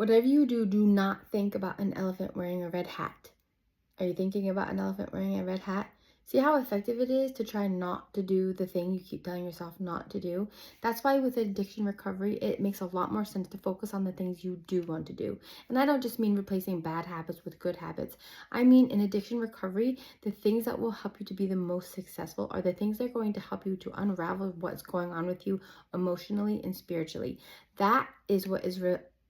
Whatever you do, do not think about an elephant wearing a red hat. Are you thinking about an elephant wearing a red hat? See how effective it is to try not to do the thing you keep telling yourself not to do? That's why with addiction recovery, it makes a lot more sense to focus on the things you do want to do. And I don't just mean replacing bad habits with good habits. I mean, in addiction recovery, the things that will help you to be the most successful are the things that are going to help you to unravel what's going on with you emotionally and spiritually. That is what is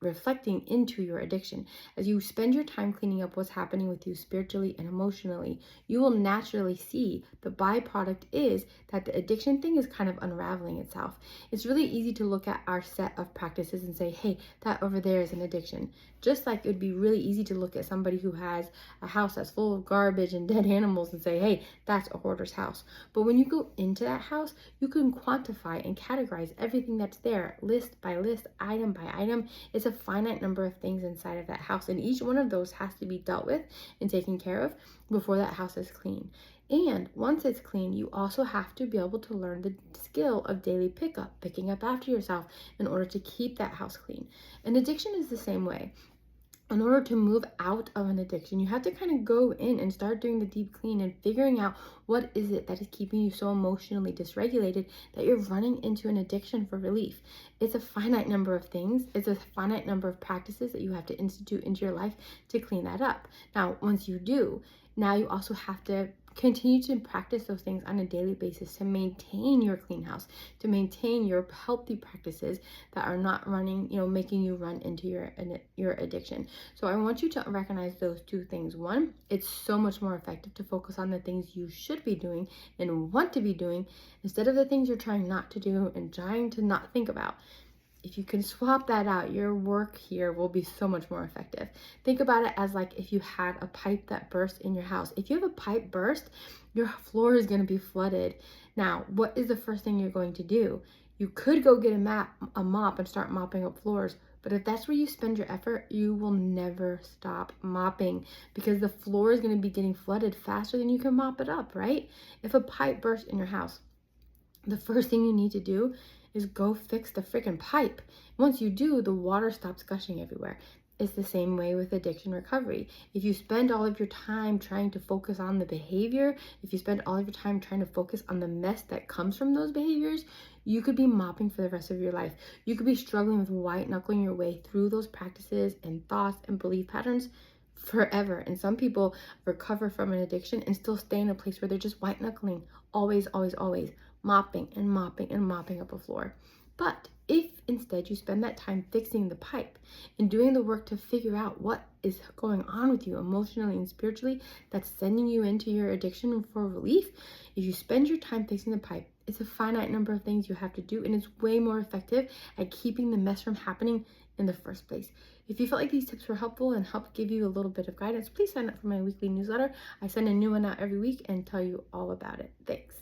reflecting into your addiction. As you spend your time cleaning up what's happening with you spiritually and emotionally, you will naturally see the byproduct is that the addiction thing is kind of unraveling itself. It's really easy to look at our set of practices and say, hey, that over there is an addiction. Just like it would be really easy to look at somebody who has a house that's full of garbage and dead animals and say, hey, that's a hoarder's house. But when you go into that house, you can quantify and categorize everything that's there, list by list, item by item. It's a finite number of things inside of that house, and each one of those has to be dealt with and taken care of before that house is clean. And once it's clean, you also have to be able to learn the skill of daily picking up after yourself in order to keep that house clean. And addiction is the same way. In order to move out of an addiction, you have to kind of go in and start doing the deep clean and figuring out what is it that is keeping you so emotionally dysregulated that you're running into an addiction for relief. It's a finite number of things. It's a finite number of practices that you have to institute into your life to clean that up. Now, once you do, now you also have to continue to practice those things on a daily basis to maintain your clean house, to maintain your healthy practices that are not running, making you run into your addiction. So I want you to recognize those two things. One, it's so much more effective to focus on the things you should be doing and want to be doing instead of the things you're trying not to do and trying to not think about. If you can swap that out, your work here will be so much more effective. Think about it as like if you had a pipe that burst in your house. If you have a pipe burst, your floor is going to be flooded. Now, what is the first thing you're going to do? You could go get a mop and start mopping up floors. But if that's where you spend your effort, you will never stop mopping because the floor is going to be getting flooded faster than you can mop it up, right? If a pipe bursts in your house, the first thing you need to do is go fix the freaking pipe. Once you do, the water stops gushing everywhere. It's the same way with addiction recovery. If you spend all of your time trying to focus on the behavior, if you spend all of your time trying to focus on the mess that comes from those behaviors, you could be mopping for the rest of your life. You could be struggling with white knuckling your way through those practices and thoughts and belief patterns forever. And some people recover from an addiction and still stay in a place where they're just white knuckling, always, always, always mopping and mopping and mopping up a floor. But if instead you spend that time fixing the pipe and doing the work to figure out what is going on with you emotionally and spiritually that's sending you into your addiction for relief, if you spend your time fixing the pipe, it's a finite number of things you have to do, and it's way more effective at keeping the mess from happening in the first place. If you felt like these tips were helpful and helped give you a little bit of guidance, please sign up for my weekly newsletter. I send a new one out every week and tell you all about it. Thanks.